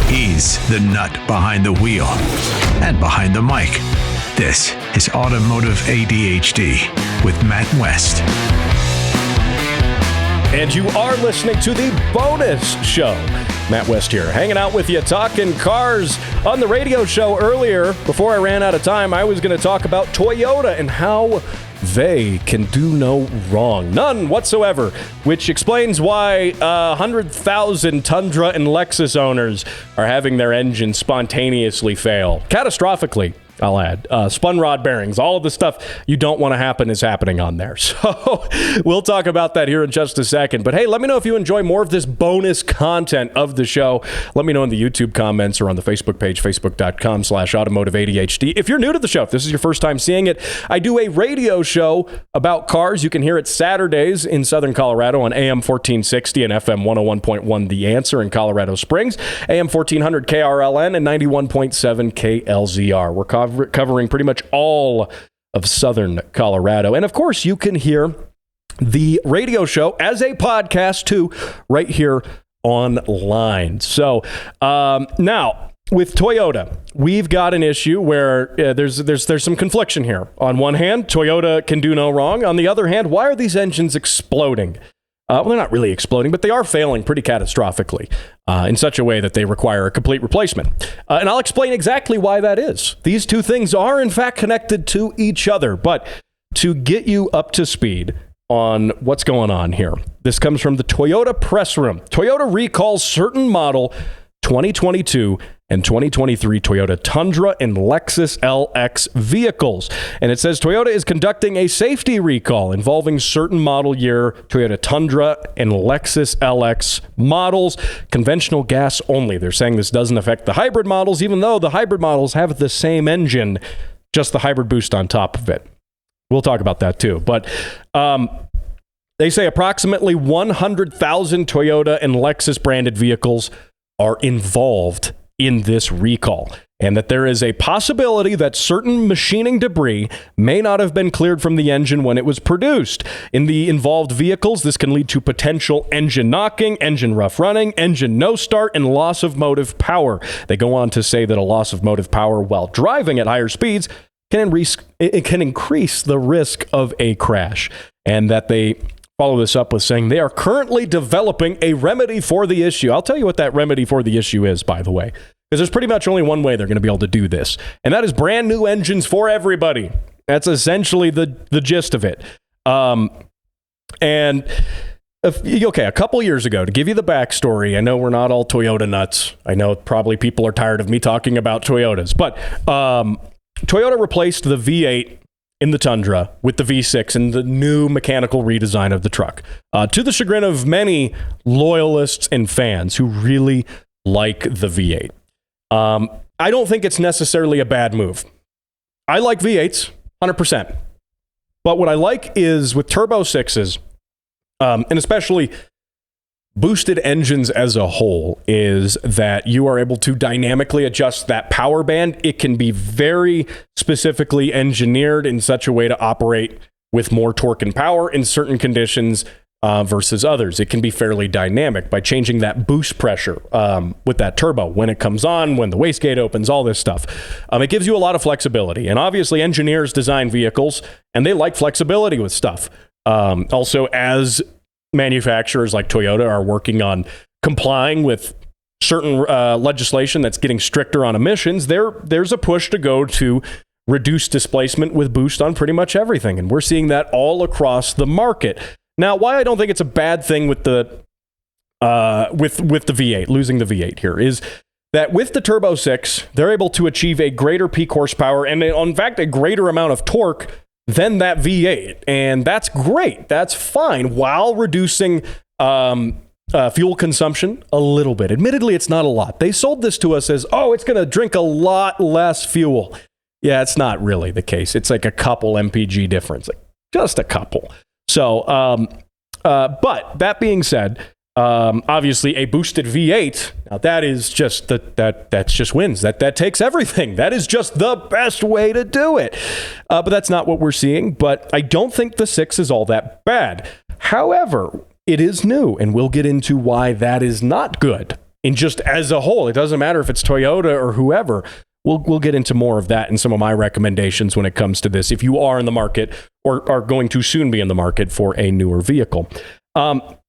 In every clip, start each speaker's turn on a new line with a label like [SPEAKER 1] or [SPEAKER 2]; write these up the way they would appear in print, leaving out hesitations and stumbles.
[SPEAKER 1] He's the nut behind the wheel and behind the mic. This is Automotive ADHD with Matt West.
[SPEAKER 2] And you are listening to the bonus show. Matt West here, hanging out with you, talking cars. On the radio show earlier, before I ran out of time, I was going to talk about Toyota and how they can do no wrong. None whatsoever, which explains why 100,000 Tundra and Lexus owners are having their engines spontaneously fail. Catastrophically, I'll add. Spun rod bearings, all of the stuff you don't want to happen is happening on there. So we'll talk about that here in just a second. But hey, let me know if you enjoy more of this bonus content of the show. Let me know in the YouTube comments or on the Facebook page, facebook.com/Automotive ADHD. If you're new to the show, if this is your first time seeing it, I do a radio show about cars. You can hear it Saturdays in Southern Colorado on AM 1460 and FM 101.1 The Answer in Colorado Springs, AM 1400 KRLN and 91.7 KLZR. We're covering pretty much all of Southern Colorado. And of course, you can hear the radio show as a podcast too, right here online. So now with Toyota, we've got an issue where there's some confliction here. On one hand, Toyota can do no wrong. On the other hand, why are these engines exploding? Well, they're not really exploding, but they are failing pretty catastrophically in such a way that they require a complete replacement. And I'll explain exactly why that is. These two things are, in fact, connected to each other. But to get you up to speed on what's going on here, this comes from the Toyota press room. Toyota recalls certain model 2022 and 2023 Toyota Tundra and Lexus LX vehicles. And it says Toyota is conducting a safety recall involving certain model year Toyota Tundra and Lexus LX models, conventional gas only. They're saying this doesn't affect the hybrid models, even though the hybrid models have the same engine, just the hybrid boost on top of it. We'll talk about that too. But they say approximately 100,000 Toyota and Lexus branded vehicles are involved in this recall, and that there is a possibility that certain machining debris may not have been cleared from the engine when it was produced. In the involved vehicles, this can lead to potential engine knocking, engine rough running, engine no start, and loss of motive power. They go on to say that a loss of motive power while driving at higher speeds can increase the risk of a crash, and that they follow this up with saying they are currently developing a remedy for the issue. I'll tell you what that remedy for the issue is, by the way, because there's pretty much only one way they're going to be able to do this, and that is brand new engines for everybody. That's essentially the gist of it. And a couple years ago, to give you the backstory, I know we're not all Toyota nuts. I know probably people are tired of me talking about Toyotas, but Toyota replaced the V8 in the Tundra with the V6 and the new mechanical redesign of the truck, to the chagrin of many loyalists and fans who really like the V8. I don't think it's necessarily a bad move. I like V8s, 100%. But what I like is with Turbo 6s, and especially boosted engines as a whole, is that you are able to dynamically adjust that power band. It can be very specifically engineered in such a way to operate with more torque and power in certain conditions versus others. It can be fairly dynamic by changing that boost pressure with that turbo when it comes on, when the wastegate opens, all this stuff. It gives you a lot of flexibility. And obviously engineers design vehicles and they like flexibility with stuff. Also, as manufacturers like Toyota are working on complying with certain legislation that's getting stricter on emissions, there's a push to go to reduce displacement with boost on pretty much everything. And we're seeing that all across the market. Now, why I don't think it's a bad thing with the V8, losing the V8 here, is that with the Turbo 6, they're able to achieve a greater peak horsepower and, in fact, a greater amount of torque than that V8. And that's great. That's fine, while reducing fuel consumption a little bit. Admittedly, it's not a lot. They sold this to us as, oh, it's going to drink a lot less fuel. Yeah, it's not really the case. It's like a couple MPG difference, like just a couple. So, but that being said, obviously a boosted V8, now that is just that's just wins. That takes everything. That is just the best way to do it. But that's not what we're seeing. But I don't think the 6 is all that bad. However, it is new, and we'll get into why that is not good. in just as a whole. It doesn't matter if it's Toyota or whoever. We'll get into more of that in some of my recommendations when it comes to this, if you are in the market or are going to soon be in the market for a newer vehicle. But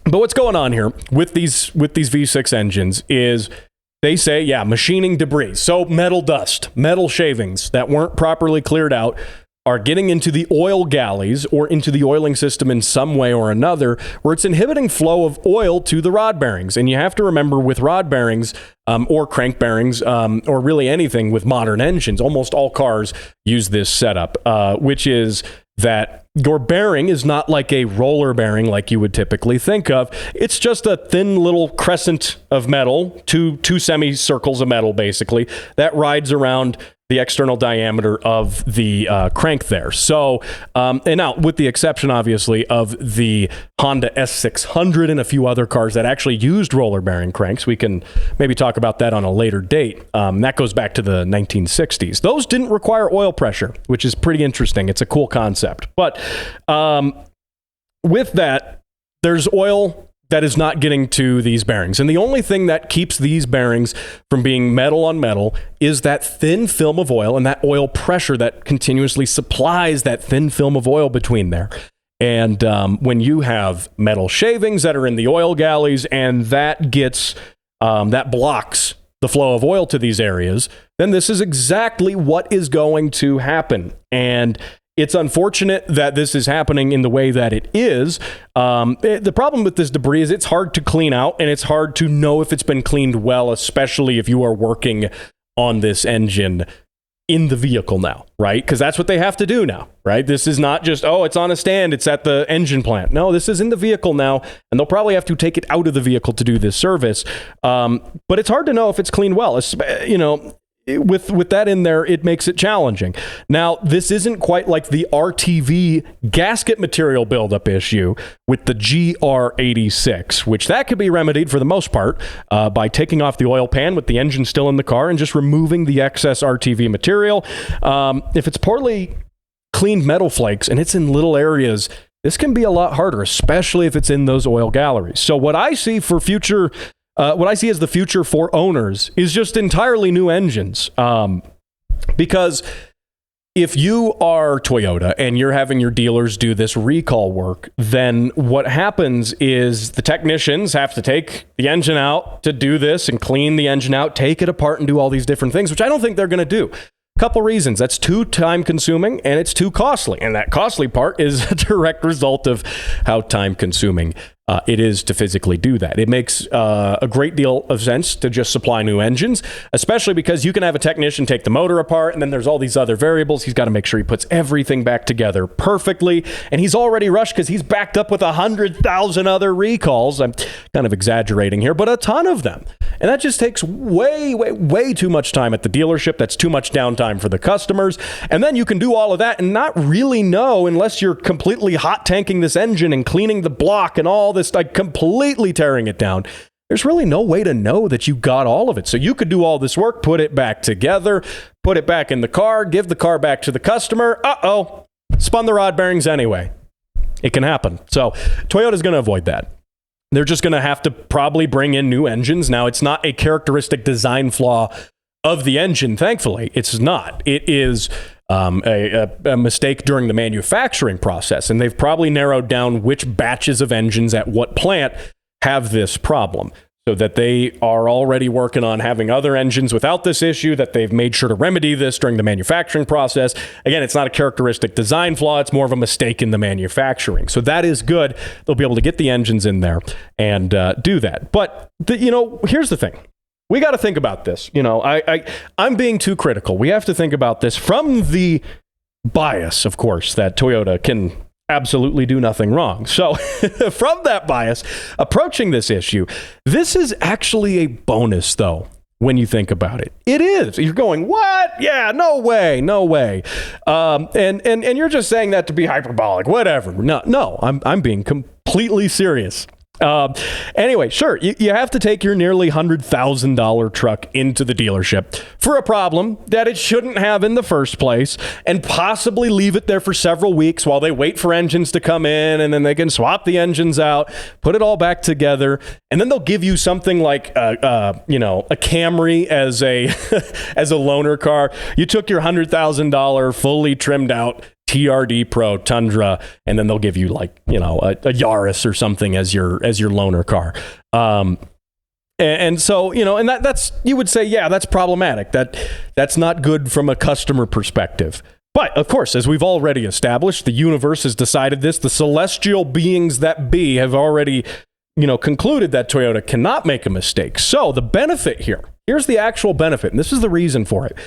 [SPEAKER 2] what's going on here with these V6 engines is they say, machining debris. So metal dust, metal shavings that weren't properly cleared out are getting into the oil galleys or into the oiling system in some way or another, where it's inhibiting flow of oil to the rod bearings. And you have to remember, with rod bearings or crank bearings or really anything with modern engines, almost all cars use this setup, which is that your bearing is not like a roller bearing like you would typically think of. It's just a thin little crescent of metal, two semicircles of metal, basically, that rides around the external diameter of the crank there. So, and now with the exception, obviously, of the Honda S600 and a few other cars that actually used roller bearing cranks. We can maybe talk about that on a later date. That goes back to the 1960s. Those didn't require oil pressure, which is pretty interesting. It's a cool concept. But with that, there's oil that is not getting to these bearings. And the only thing that keeps these bearings from being metal on metal is that thin film of oil and that oil pressure that continuously supplies that thin film of oil between there. And when you have metal shavings that are in the oil galleys and that gets, that blocks the flow of oil to these areas, then this is exactly what is going to happen. And it's unfortunate that this is happening in the way that it is. The problem with this debris is it's hard to clean out, and it's hard to know if it's been cleaned well, especially if you are working on this engine in the vehicle now, right? Because that's what they have to do now, right? This is not just, it's on a stand, it's at the engine plant. No, this is in the vehicle now, and they'll probably have to take it out of the vehicle to do this service. But it's hard to know if it's cleaned well, with that in there, it makes it challenging. Now, this isn't quite like the RTV gasket material buildup issue with the GR86, which that could be remedied for the most part by taking off the oil pan with the engine still in the car and just removing the excess RTV material. If it's poorly cleaned metal flakes and it's in little areas, this can be a lot harder, especially if it's in those oil galleries. So what I see as the future for owners is just entirely new engines. Because if you are Toyota and you're having your dealers do this recall work, then what happens is the technicians have to take the engine out to do this and clean the engine out, take it apart and do all these different things, which I don't think they're going to do. Couple reasons. That's too time consuming and it's too costly. And that costly part is a direct result of how time consuming it is to physically do that. It makes a great deal of sense to just supply new engines, especially because you can have a technician take the motor apart and then there's all these other variables. He's got to make sure he puts everything back together perfectly. And he's already rushed because he's backed up with 100,000 other recalls. I'm kind of exaggerating here, but a ton of them. And that just takes way too much time at the dealership. That's too much downtime for the customers. And then you can do all of that and not really know, unless you're completely hot tanking this engine and cleaning the block and all this, like completely tearing it down. There's really no way to know that you got all of it. So you could do all this work, put it back together, put it back in the car, give the car back to the customer. Spun the rod bearings anyway. It can happen. So Toyota's going to avoid that. They're just going to have to probably bring in new engines. Now, it's not a characteristic design flaw of the engine, thankfully. It's not. It is a mistake during the manufacturing process, and they've probably narrowed down which batches of engines at what plant have this problem, so that they are already working on having other engines without this issue, that they've made sure to remedy this during the manufacturing process. Again, it's not a characteristic design flaw. It's more of a mistake in the manufacturing. So that is good. They'll be able to get the engines in there and do that. But, here's the thing. We got to think about this. I'm being too critical. We have to think about this from the bias, of course, that Toyota can absolutely do nothing wrong. So from that bias, approaching this issue, this is actually a bonus, though, when you think about it. It is. You're going, what? Yeah, no way. And you're just saying that to be hyperbolic, whatever. No, I'm being completely serious. Anyway, sure, you have to take your nearly $100,000 truck into the dealership for a problem that it shouldn't have in the first place, and possibly leave it there for several weeks while they wait for engines to come in, and then they can swap the engines out, put it all back together, and then they'll give you something like a Camry as a as a loaner car. You took your $100,000 fully trimmed out TRD Pro Tundra, and then they'll give you a Yaris or something as your loaner car. And so, and that's, you would say, yeah, that's problematic. That's not good from a customer perspective. But of course, as we've already established, the universe has decided this. The celestial beings that be have already, concluded that Toyota cannot make a mistake. So the benefit here's the actual benefit, and this is the reason for it.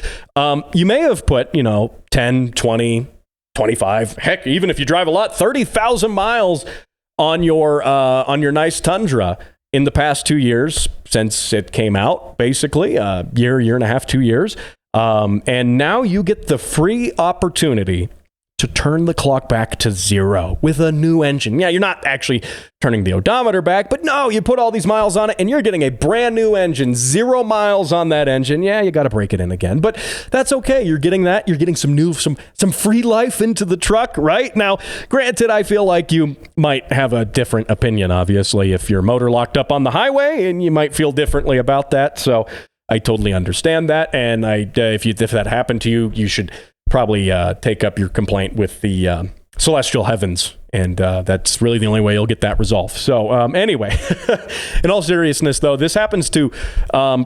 [SPEAKER 2] You may have put, 10, 20, 25, heck, even if you drive a lot, 30,000 miles on your nice Tundra in the past 2 years since it came out, basically, year and a half, 2 years. And now you get the free opportunity to turn the clock back to zero with a new engine. Yeah, you're not actually turning the odometer back, but no, you put all these miles on it and you're getting a brand new engine, 0 miles on that engine. Yeah, you got to break it in again, but that's okay. You're getting that. You're getting some free life into the truck, right? Now, granted, I feel like you might have a different opinion, obviously, if your motor locked up on the highway, and you might feel differently about that. So I totally understand that. And if that happened to you, you should probably take up your complaint with the celestial heavens, and that's really the only way you'll get that resolved. So anyway, in all seriousness, though, this happens to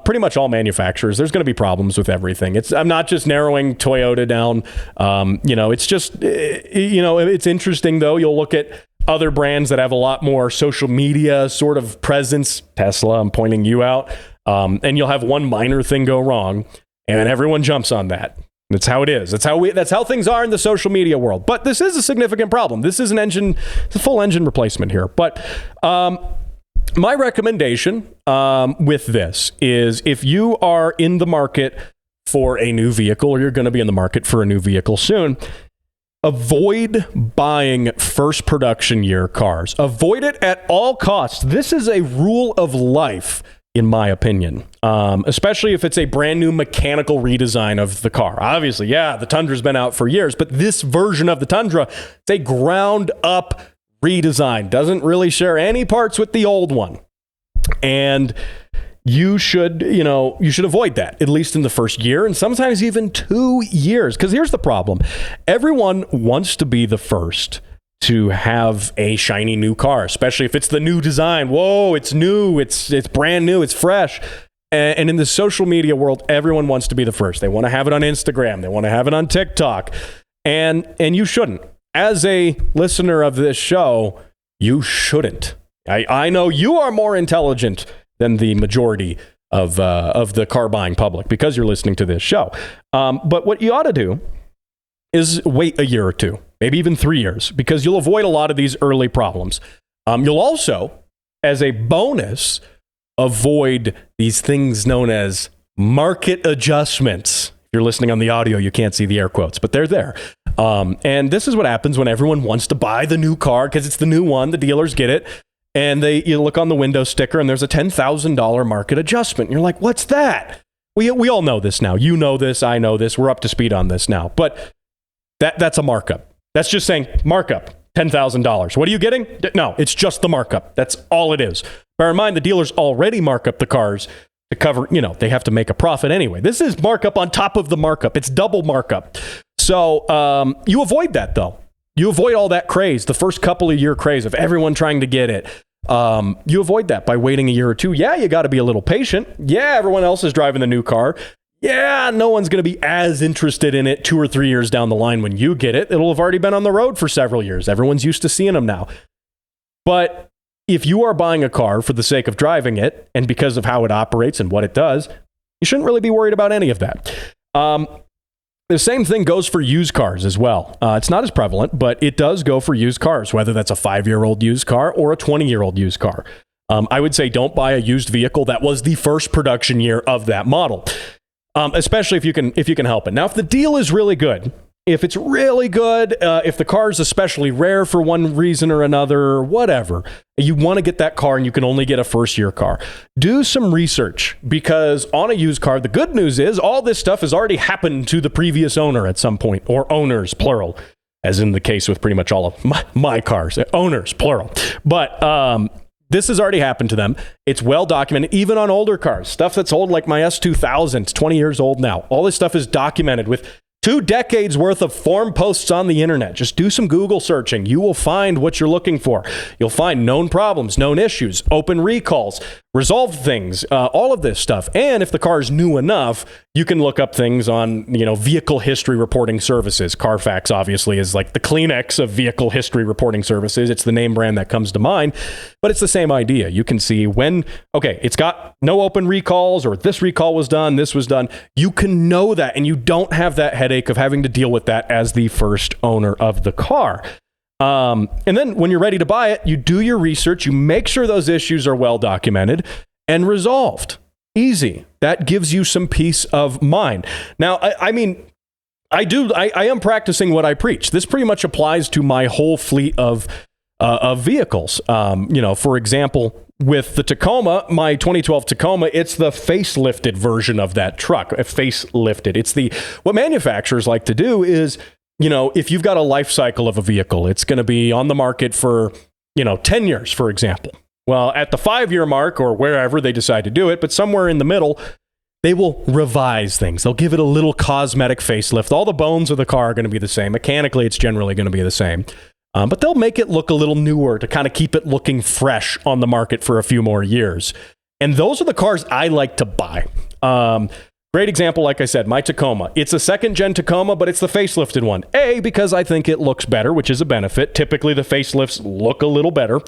[SPEAKER 2] pretty much all manufacturers. There's going to be problems with everything. I'm not just narrowing Toyota down. It's just, it's interesting, though. You'll look at other brands that have a lot more social media sort of presence. Tesla, I'm pointing you out. And you'll have one minor thing go wrong, and then everyone jumps on that. That's how it is. That's how things are in the social media world. But this is a significant problem. This is it's a full engine replacement here. But my recommendation with this is, if you are in the market for a new vehicle, or you're going to be in the market for a new vehicle soon, avoid buying first production year cars. Avoid it at all costs. This is a rule of life, in my opinion, especially if it's a brand new mechanical redesign of the car. Obviously, yeah, the Tundra's been out for years, but this version of the Tundra, it's a ground up redesign. Doesn't really share any parts with the old one. And you should avoid that, at least in the first year, and sometimes even 2 years. Because here's the problem. Everyone wants to be the first to have a shiny new car, especially if it's the new design. Whoa, it's new, it's brand new, it's fresh. And in the social media world, everyone wants to be the first. They want to have it on Instagram. They want to have it on TikTok. And you shouldn't. As a listener of this show, you shouldn't. I know you are more intelligent than the majority of the car buying public, because you're listening to this show. But what you ought to do is wait a year or two, maybe even 3 years, because you'll avoid a lot of these early problems. You'll also, as a bonus, avoid these things known as market adjustments. If you're listening on the audio, you can't see the air quotes, but they're there. And this is what happens when everyone wants to buy the new car because it's the new one. The dealers get it, and you look on the window sticker, and there's a $10,000 market adjustment. And you're like, what's that? We all know this now. You know this. I know this. We're up to speed on this now. But that's a markup. That's just saying markup, $10,000. What are you getting? No, it's just the markup. That's all it is. Bear in mind, the dealers already mark up the cars to cover, they have to make a profit anyway. This is markup on top of the markup. It's double markup. So you avoid that, though. You avoid all that craze, the first couple of year craze of everyone trying to get it. You avoid that by waiting a year or two. Yeah, you got to be a little patient. Yeah, everyone else is driving the new car. Yeah, no one's going to be as interested in it 2 or 3 years down the line when you get it. It'll have already been on the road for several years. Everyone's used to seeing them now. But if you are buying a car for the sake of driving it, and because of how it operates and what it does, you shouldn't really be worried about any of that. The same thing goes for used cars as well. It's not as prevalent, but it does go for used cars, whether that's a 5-year-old used car or a 20-year-old used car. I would say don't buy a used vehicle that was the first production year of that model. Especially if you can help it. Now, if the deal is really good If it's really good, if the car is especially rare for one reason or another, or whatever, you want to get that car and you can only get a first-year car, do some research, because on a used car, the good news is all this stuff has already happened to the previous owner at some point, or owners, plural, as in the case with pretty much all of my cars, owners, plural. But this has already happened to them. It's well documented, even on older cars, stuff that's old, like my S2000, it's 20 years old now. All this stuff is documented with 2 decades worth of forum posts on the internet. Just do some Google searching. You will find what you're looking for. You'll find known problems, known issues, open recalls, resolved things, all of this stuff. And if the car is new enough, you can look up things on, vehicle history reporting services. Carfax obviously is like the Kleenex of vehicle history reporting services. It's the name brand that comes to mind, but it's the same idea. You can see when, it's got no open recalls, or this recall was done, this was done. You can know that, and you don't have that headache of having to deal with that as the first owner of the car. And then when you're ready to buy it, you do your research, you make sure those issues are well documented and resolved. Easy. That gives you some peace of mind. Now, I am practicing what I preach. This pretty much applies to my whole fleet of vehicles. For example, with the Tacoma, my 2012 Tacoma, it's the facelifted version of that truck. Facelifted. It's what manufacturers like to do is, if you've got a life cycle of a vehicle, it's going to be on the market for, 10 years, for example. Well, at the 5-year mark, or wherever they decide to do it, but somewhere in the middle, they will revise things. They'll give it a little cosmetic facelift. All the bones of the car are going to be the same. Mechanically, it's generally going to be the same. But they'll make it look a little newer to kind of keep it looking fresh on the market for a few more years. And those are the cars I like to buy. Great example, like I said, my Tacoma. It's a second-gen Tacoma, but it's the facelifted one. A, because I think it looks better, which is a benefit. Typically, the facelifts look a little better.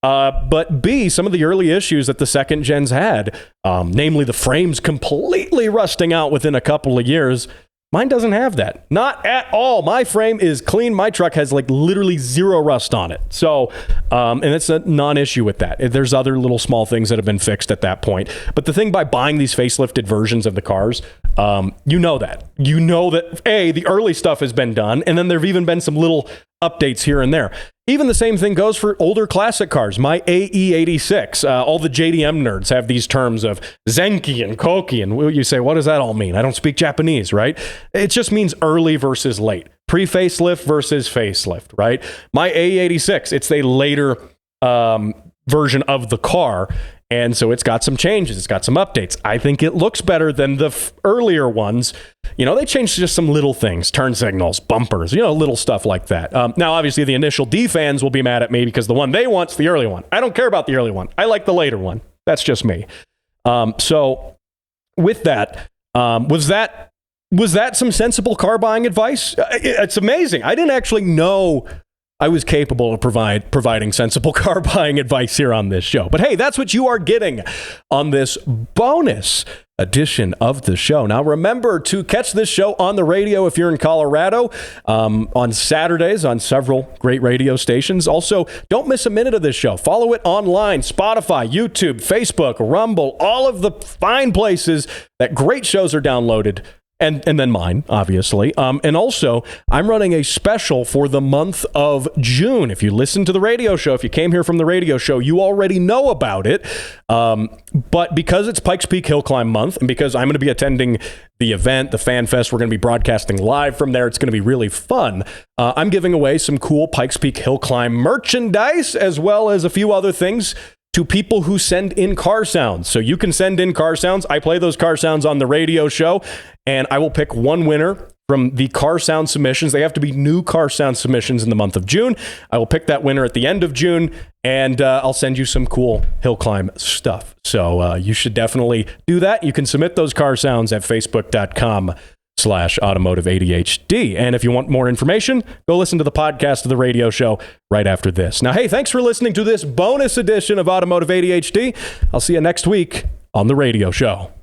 [SPEAKER 2] But B, some of the early issues that the second gens had, namely the frames completely rusting out within a couple of years, mine doesn't have that. Not at all. My frame is clean. My truck has literally zero rust on it. So, and it's a non-issue with that. There's other little small things that have been fixed at that point. But the thing by buying these facelifted versions of the cars, you know that. You know that, A, the early stuff has been done, and then there have even been some little updates here and there. Even the same thing goes for older classic cars. My AE86, all the JDM nerds have these terms of Zenki and Koki, and you say, what does that all mean? I don't speak Japanese, right? It just means early versus late. Pre-facelift versus facelift, right? My AE86, it's a later version of the car, and so it's got some changes. It's got some updates. I think it looks better than the earlier ones. They changed just some little things, turn signals, bumpers, little stuff like that. Now, obviously, the initial D fans will be mad at me because the one they want's the early one. I don't care about the early one. I like the later one. That's just me. So with that, was that some sensible car buying advice? It's amazing. I didn't actually know I was capable of providing sensible car buying advice here on this show. But hey, that's what you are getting on this bonus edition of the show. Now, remember to catch this show on the radio if you're in Colorado on Saturdays on several great radio stations. Also, don't miss a minute of this show. Follow it online, Spotify, YouTube, Facebook, Rumble, all of the fine places that great shows are downloaded. And then mine, obviously. And also, I'm running a special for the month of June. If you listen to the radio show, if you came here from the radio show, you already know about it. But because it's Pikes Peak Hill Climb Month, and because I'm going to be attending the event, the Fan Fest, we're going to be broadcasting live from there. It's going to be really fun. I'm giving away some cool Pikes Peak Hill Climb merchandise, as well as a few other things to people who send in car sounds. So you can send in car sounds. I play those car sounds on the radio show, and I will pick one winner from the car sound submissions. They have to be new car sound submissions in the month of June. I will pick that winner at the end of June, and I'll send you some cool hill climb stuff. So you should definitely do that. You can submit those car sounds at facebook.com/automotive ADHD. And if you want more information, go listen to the podcast of the radio show right after this. Now, hey, thanks for listening to this bonus edition of Automotive ADHD. I'll see you next week on the radio show.